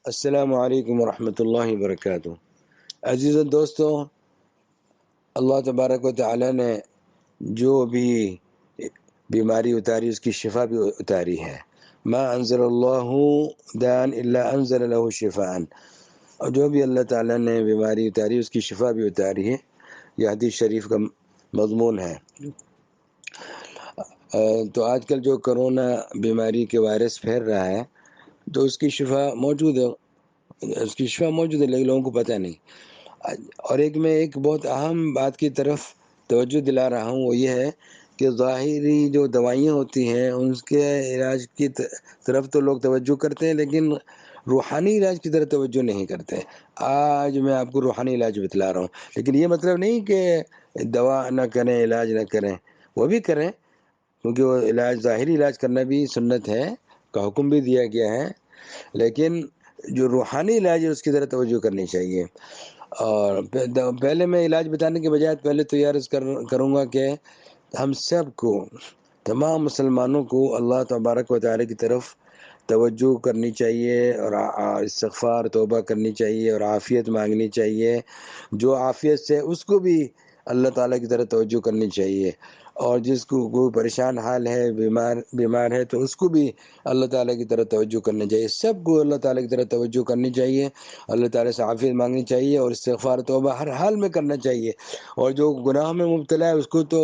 السلام علیکم ورحمۃ اللہ وبرکاتہ۔ عزیز دوستو، اللہ تبارک و تعالی نے جو بھی بیماری اتاری اس کی شفا بھی اتاری ہے۔ ما انزل اللہ دان الا انزل له شفاء، اور جو بھی اللہ تعالیٰ نے بیماری اتاری اس کی شفا بھی اتاری ہے۔ یہ حدیث شریف کا مضمون ہے۔ تو آج کل جو کرونا بیماری کے وائرس پھیل رہا ہے تو اس کی شفا موجود ہے، لیکن لوگوں کو پتہ نہیں۔ اور میں ایک بہت اہم بات کی طرف توجہ دلا رہا ہوں، وہ یہ ہے کہ ظاہری جو دوائیاں ہوتی ہیں ان کے علاج کی طرف تو لوگ توجہ کرتے ہیں، لیکن روحانی علاج کی طرف توجہ نہیں کرتے۔ آج میں آپ کو روحانی علاج بتلا رہا ہوں، لیکن یہ مطلب نہیں کہ دوا نہ کریں، علاج نہ کریں، وہ بھی کریں، کیونکہ وہ ظاہری علاج کرنا بھی سنت ہے، کا حکم بھی دیا گیا ہے، لیکن جو روحانی علاج ہے اس کی طرف توجہ کرنی چاہیے۔ اور پہلے میں علاج بتانے کے بجائے پہلے تو یہ عرض کروں گا کہ ہم سب کو، تمام مسلمانوں کو اللہ تبارک و تعالی کی طرف توجہ کرنی چاہیے، اور استغفار توبہ کرنی چاہیے، اور عافیت مانگنی چاہیے۔ جو عافیت سے اس کو بھی اللہ تعالیٰ کی طرف توجہ کرنی چاہیے، اور جس کو کوئی پریشان حال ہے، بیمار ہے، تو اس کو بھی اللہ تعالیٰ کی طرف توجہ کرنی چاہیے۔ سب کو اللہ تعالیٰ کی طرف توجہ کرنی چاہیے، اللہ تعالیٰ سے عافیت مانگنی چاہیے، اور استغفار توبہ ہر حال میں کرنا چاہیے۔ اور جو گناہ میں مبتلا ہے اس کو تو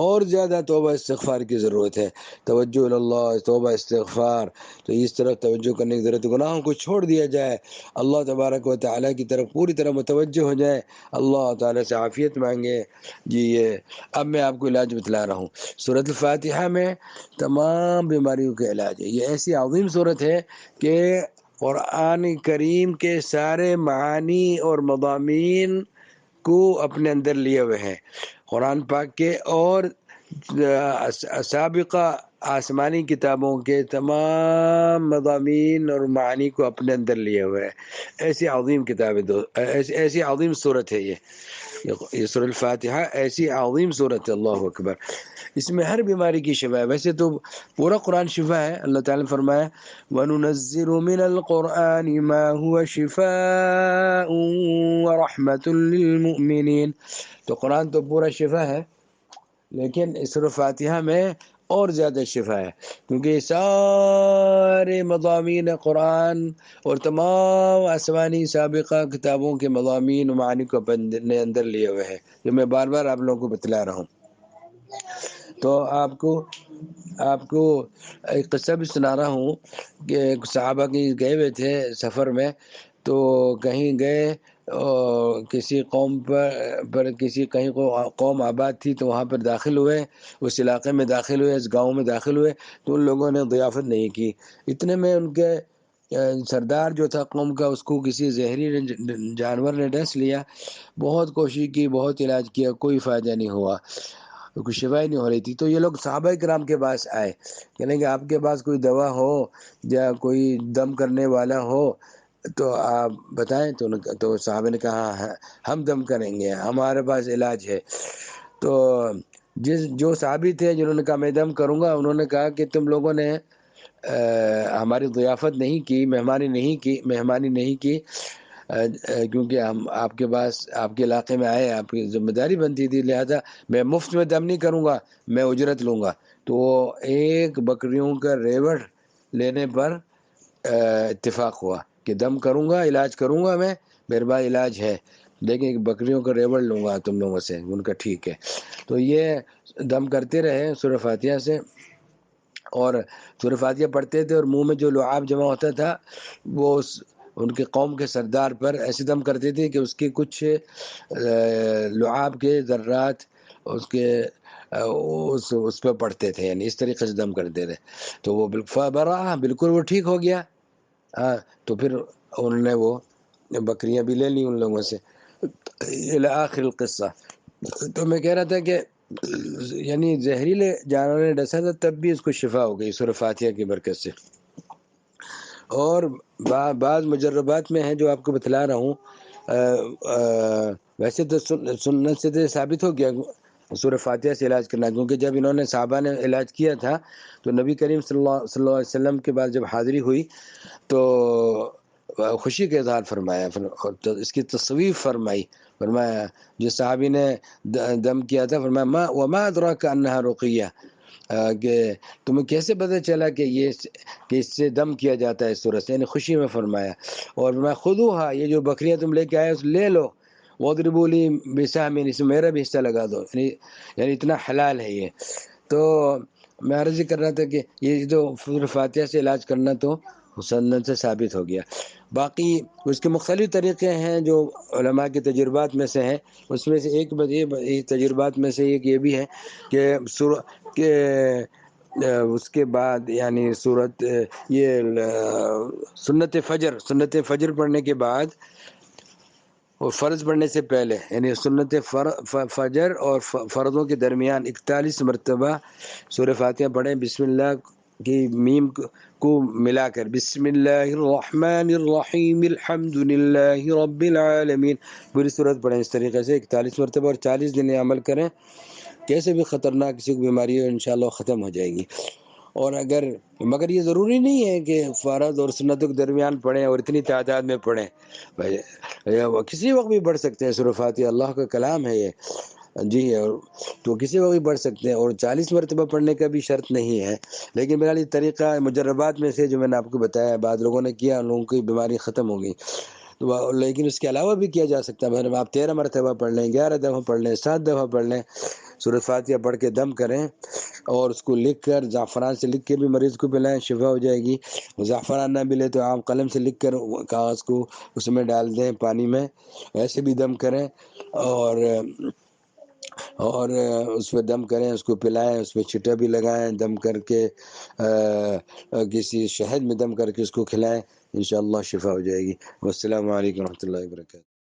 اور زیادہ توبہ استغفار کی ضرورت ہے۔ توجہ اللہ، توبہ استغفار، تو اس طرف توجہ کرنے کی ضرورت ہے۔ گناہوں کو چھوڑ دیا جائے، اللہ تبارک و تعالیٰ کی طرف پوری طرح متوجہ ہو جائے، اللہ تعالیٰ سے عافیت مانگے۔ یہ اب میں آپ کو علاج بتلا رہا ہوں۔ سورۃ الفاتحہ میں تمام بیماریوں کا علاج ہے۔ یہ ایسی عظیم سورت ہے کہ قرآن کریم کے سارے معانی اور مضامین کو اپنے اندر لیے ہوئے ہیں، قرآن پاک کے اور سابقہ آسمانی کتابوں کے تمام مضامین اور معانی کو اپنے اندر لیے ہوئے ہیں۔ ایسی عظیم کتاب ہے، ایسی عظیم صورت ہے یہ سورۃ الفاتحہ، ایسی عظیم صورت ہے۔ اللہ اکبر۔ اس میں ہر بیماری کی شفا ہے۔ ویسے تو پورا قرآن شفا ہے، اللہ تعالیٰ نے فرمایا وَنُنَزِّلُ مِنَ الْقُرْآنِ مَا هُوَ شِفَاءٌ وَرَحْمَةٌ لِّلْمُؤْمِنِينَ۔ تو قرآن تو پورا شفا ہے، لیکن سورۃ فاتحہ میں اور زیادہ شفا ہے، کیونکہ سارے مضامین قرآن اور تمام آسمانی سابقہ کتابوں کے مضامین و معانی کو اپنے اندر لیے ہوئے ہیں، جو میں بار بار آپ لوگوں کو بتلا رہا ہوں۔ تو آپ کو ایک قصہ بھی سنا رہا ہوں کہ صحابہ کی گئے ہوئے تھے سفر میں، تو کہیں گئے کسی قوم پر کہیں قوم آباد تھی، تو وہاں پر داخل ہوئے، اس علاقے میں داخل ہوئے، اس گاؤں میں داخل ہوئے، تو ان لوگوں نے ضیافت نہیں کی۔ اتنے میں ان کے سردار جو تھا قوم کا، اس کو کسی زہری جانور نے ڈس لیا۔ بہت کوشش کی، بہت علاج کیا، کوئی فائدہ نہیں ہوا، کوئی شفا ہی نہیں ہو رہی تھی۔ تو یہ لوگ صحابہ کرام کے پاس آئے، کہنے کہ آپ کے پاس کوئی دوا ہو یا کوئی دم کرنے والا ہو تو آپ بتائیں۔ تو صحابہ نے کہا ہم دم کریں گے، ہمارے پاس علاج ہے۔ تو جو صحابی تھے جنہوں نے کہا میں دم کروں گا، انہوں نے کہا کہ تم لوگوں نے ہماری ضیافت نہیں کی، مہمانی نہیں کی، کیونکہ ہم آپ کے پاس، آپ کے علاقے میں آئے، آپ کی ذمہ داری بنتی تھی، لہذا میں مفت میں دم نہیں کروں گا، میں اجرت لوں گا۔ تو ایک بکریوں کا ریوڑ لینے پر اتفاق ہوا کہ دم کروں گا، علاج کروں گا، میں میرے پاس علاج ہے، لیکن ایک بکریوں کا ریوڑ لوں گا تم لوگوں سے۔ ان کا ٹھیک ہے۔ تو یہ دم کرتے رہے سورۃ فاتحہ سے، اور سورۃ فاتحہ پڑھتے تھے، اور منہ میں جو لعاب جمع ہوتا تھا وہ ان کے قوم کے سردار پر ایسے دم کرتے تھے کہ اس کے کچھ لعاب کے ذرات اس پہ پڑتے تھے، یعنی اس طریقے سے دم کرتے تھے۔ تو وہ بالکل وہ ٹھیک ہو گیا۔ تو پھر انہوں نے وہ بکریاں بھی لے لی ان لوگوں سے، الی آخر القصہ۔ تو میں کہہ رہا تھا کہ یعنی زہریلے جانور نے ڈسا تھا، تب بھی اس کو شفا ہو گئی سورۃ فاتحہ کی برکت سے۔ اور بعض مجربات میں ہیں جو آپ کو بتلا رہا ہوں۔ ویسے تو سنت سے ثابت ہو گیا سورۃ فاتحہ سے علاج کرنا، کیونکہ جب انہوں نے صحابہ نے علاج کیا تھا تو نبی کریم صلی اللہ علیہ وسلم کے بعد جب حاضری ہوئی تو خوشی کا اظہار فرمایا، اور اس کی تصویف فرمائی. فرمایا جس صحابی نے دم کیا تھا، فرمایا ما وما ادراک انہا رقیہ، کہ تمہیں کیسے پتہ چلا کہ اس سے دم کیا جاتا ہے اس صورت سے، یعنی خوشی میں فرمایا. اور فرمایا خذوها، یہ جو بکریاں تم لے کے آئے اس لے لو، وَاضْرِبُوا لِي بِسَهْمٍ، اس میں میرا بھی حصہ لگا دو، یعنی اتنا حلال ہے یہ. تو میں عرض کر رہا تھا کہ یہ جو سورۃ فاتحہ سے علاج کرنا تو سنت سے ثابت ہو گیا. باقی اس کے مختلف طریقے ہیں جو علماء کے تجربات میں سے ہیں. اس میں سے ایک تجربات میں سے ایک یہ بھی ہے کہ اس کے بعد یعنی سورت یہ سنت فجر پڑھنے کے بعد اور فرض پڑھنے سے پہلے، یعنی سنت فجر اور فرضوں کے درمیان 41 مرتبہ سورہ فاتحہ پڑھیں، بسم اللہ کی میم کو ملا کر، بسم اللہ الرحمن الرحیم الحمد للہ رب العالمین، پوری سورت پڑھیں اس طریقے سے 41 مرتبہ، اور 40 دن عمل کریں. کیسے بھی خطرناک کسی کو بیماری ہو انشاءاللہ ختم ہو جائے گی. اور مگر یہ ضروری نہیں ہے کہ فرض اور سنتوں کے درمیان پڑھیں اور اتنی تعداد میں پڑھیں، کسی وقت بھی پڑھ سکتے ہیں. سورۃ فاتحہ اللہ کا کلام ہے یہ جی، تو کسی وقت بھی پڑھ سکتے ہیں، اور 40 مرتبہ پڑھنے کا بھی شرط نہیں ہے. لیکن میرا یہ طریقہ مجربات میں سے جو میں نے آپ کو بتایا، بعض لوگوں نے کیا، ان لوگوں کی بیماری ختم ہو گئی. لیکن اس کے علاوہ بھی کیا جا سکتا ہے. آپ 13 مرتبہ پڑھ لیں، 11 دفعہ پڑھ لیں، 7 دفعہ پڑھ لیں، سورۃ فاتحہ پڑھ کے دم کریں، اور اس کو لکھ کر زعفران سے لکھ کے بھی مریض کو پلائیں، شفا ہو جائے گی. زعفران نہ ملے تو عام قلم سے لکھ کر کاغذ کو اس میں ڈال دیں پانی میں، ایسے بھی دم کریں، اور اس پہ دم کریں، اس کو پلائیں، اس پہ چھٹا بھی لگائیں، دم کر کے کسی شہد میں دم کر کے اس کو کھلائیں، انشاءاللہ شفا ہو جائے گی. والسلام علیکم ورحمۃ اللہ وبرکاتہ.